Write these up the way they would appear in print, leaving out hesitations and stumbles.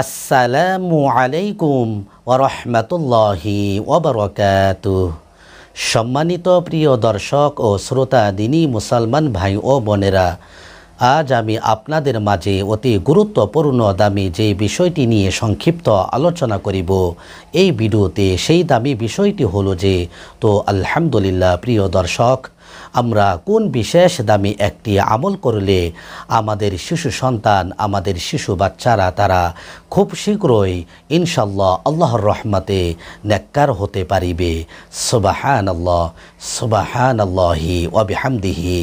আসসালামু আলাইকুম ওয়া রাহমাতুল্লাহি ওয়া বারাকাতুহু। সম্মানিত প্রিয় দর্শক ও শ্রোতা দিনী মুসলমান ভাই ও বোনেরা, আজ আমি আপনাদের মাঝে অতি গুরুত্বপূর্ণ দামি যে বিষয়টি নিয়ে সংক্ষিপ্ত আলোচনা করিব এই ভিডিওতে, সেই দামি বিষয়টি হলো যে, তো আলহামদুলিল্লাহ প্রিয় দর্শক, আমরা কোন বিশেষ দামি একটি আমল করলে আমাদের শিশু সন্তান, আমাদের শিশু বাচ্চারা তারা খুব শীঘ্রই ইনশাল্লাহ আল্লাহর রহমতে নেককার হতে পারিবে। সুবহানাল্লাহ, সুবহানাল্লাহি ওয়া বিহামদিহি।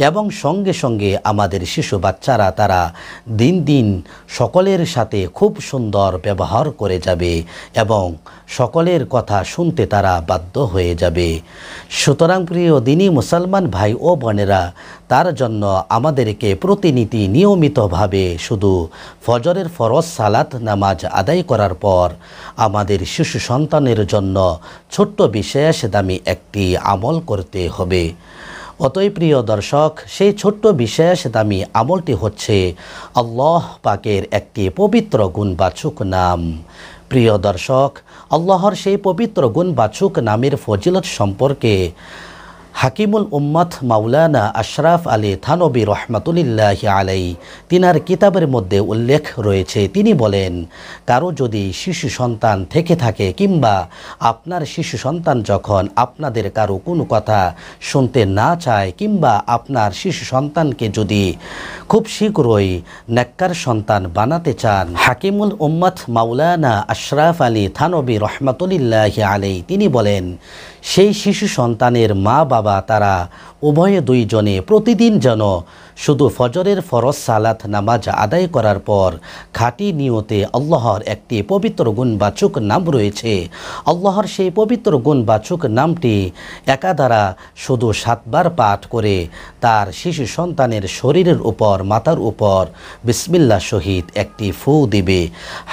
এবং সঙ্গে সঙ্গে আমাদের শিশু বাচ্চারা তারা দিন দিন সকলের সাথে খুব সুন্দর ব্যবহার করে যাবে এবং সকলের কথা শুনতে তারা বাধ্য হয়ে যাবে। সুতরাং প্রিয় দিনী মুসলমান ভাই ও বোনেরা, তার জন্য আমাদেরকে প্রতিনিধি নিয়মিতভাবে শুধু ফজরের ফরজ সালাত নামাজ আদায় করার পর আমাদের শিশু সন্তানের জন্য ছোট্ট বিশেষ দামি একটি আমল করতে হবে। অতএব প্রিয় দর্শক, সেই ছোট্ট বিশেষ দামি আমলটি হচ্ছে আল্লাহ পাকের একটি পবিত্র গুণবাচক নাম। প্রিয় দর্শক, আল্লাহর সেই পবিত্র গুণবাচক নামের ফজিলত সম্পর্কে হাকিমুল উম্মাত মাওলানা আশরাফ আলী থানবী রহমাতুল্লাহি আলাইহি তিনার কিতাবের মধ্যে উল্লেখ রয়েছে। তিনি বলেন, কারো যদি শিশু সন্তান থেকে থাকে কিংবা আপনার শিশু সন্তান যখন আপনাদের কারো কোনো কথা শুনতে না চায় কিংবা আপনার শিশু সন্তানকে যদি খুব শীঘ্রই নেককার সন্তান বানাতে চান, হাকিমুল উম্মাত মাওলানা আশরাফ আলী থানবী রহমাতুল্লাহি আলাইহি তিনি বলেন, সেই শিশু সন্তানের মা বাবা তারা উভয়ে দুইজনে প্রতিদিন যেন শুধু ফজরের ফরজ সালাত নামাজ আদায় করার পর খাঁটি নিয়তে আল্লাহর একটি পবিত্র গুণবাচক নাম রয়েছে, আল্লাহর সেই পবিত্র গুণবাচক নামটি একাধারা শুধু 7 বার পাঠ করে তার শিশু সন্তানের শরীরের উপর, মাথার উপর বিসমিল্লাহ শহীদ একটি ফু দিবে।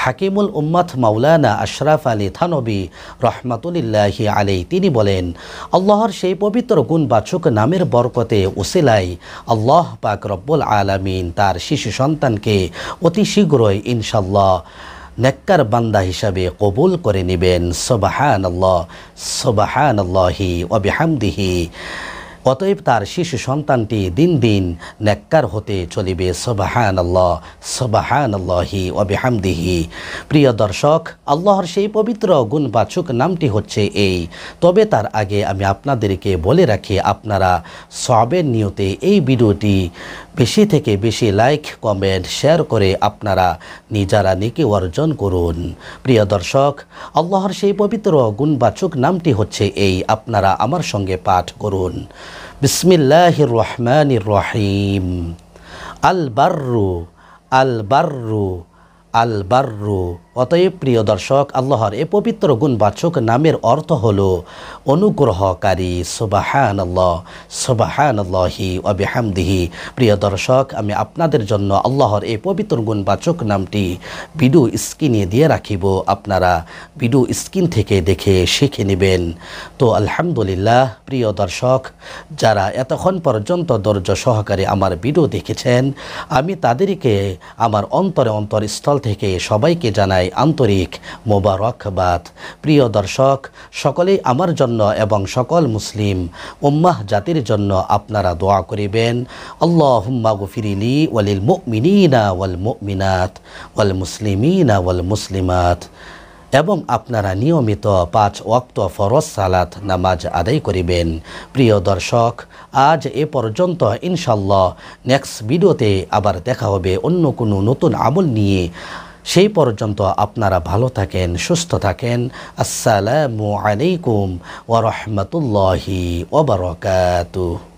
হাকিমুল উম্মাত মাওলানা আশরাফ আলী থানবী রহমাতুল্লাহি আলাইহি তিনি বলেন, আল্লাহর সেই পবিত্র গুণবাচক নামের বরকতে উসিলায় আল্লাহ পাক রব্বুল আলামিন তার শিশু সন্তানকে অতি শীঘ্রই ইনশাল্লাহ নেককার বান্দা হিসাবে কবুল করে নেবেন। সুবহানাল্লাহ, সুবহানাল্লাহি ওয়া বিহামদিহি। অতএব তার শিশু সন্তানটি দিন দিন নেককার হতে চলিবে। সুবহানাল্লাহ, সুবহানাল্লাহি ওয়া বিহামদিহি। প্রিয় দর্শক, আল্লাহর সেই পবিত্র গুণবাচক নামটি হচ্ছে এই। তবে তার আগে আমি আপনাদেরকে বলে রাখি, আপনারা সওয়াবের নিয়তে এই ভিডিওটি বেশি থেকে বেশি লাইক, কমেন্ট, শেয়ার করে আপনারা নিজেরা নেকি অর্জন করুন। প্রিয় দর্শক, আল্লাহর সেই পবিত্র গুণবাচক নামটি হচ্ছে এই। আপনারা আমার সঙ্গে পাঠ করুন। বিসমিল্লাহির রহমানির রহিম। আল বাররু, আল বাররু, আল বাররু। অতএব প্রিয় দর্শক, আল্লাহর এ পবিত্র গুণবাচক নামের অর্থ হলো অনুগ্রহকারী। সুবহানাল্লাহ, সুবহানাল্লাহি ওয়া বিহামদিহি। প্রিয় দর্শক, আমি আপনাদের জন্য আল্লাহর এই পবিত্র গুণবাচক নামটি ভিডিও স্ক্রিনে দিয়ে রাখিব, আপনারা ভিডিও স্ক্রিন থেকে দেখে শিখে নেবেন। তো আলহামদুলিল্লাহ প্রিয় দর্শক, যারা এতক্ষণ পর্যন্ত ধৈর্য সহকারে আমার ভিডিও দেখেছেন, আমি তাদেরকে আমার অন্তরস্থল থেকে সবাইকে জানাই আন্তরিক মোবারকবাদ। প্রিয় দর্শক, সকলেই আমার জন্য এবং সকল মুসলিম উম্মাহ জাতির জন্য আপনারা দোয়া করিবেন। আল্লাহুম্মা গফিরলি ওয়ালিল মুমিনিনা ওয়াল মুমিনাত ওয়াল মুসলিমিনা ওয়াল মুসলিমাত। এবং আপনারা নিয়মিত 5 ওয়াক্ত ফরজ সালাত নামাজ আদায় করিবেন। প্রিয় দর্শক, আজ এ পর্যন্ত। ইনশাল্লাহ নেক্সট ভিডিওতে আবার দেখা হবে অন্য কোনো নতুন আমল নিয়ে। সেই পর্যন্ত আপনারা ভালো থাকেন, সুস্থ থাকেন। আসসালামু আলাইকুম ওয়া রাহমাতুল্লাহি ওয়া বারাকাতুহু।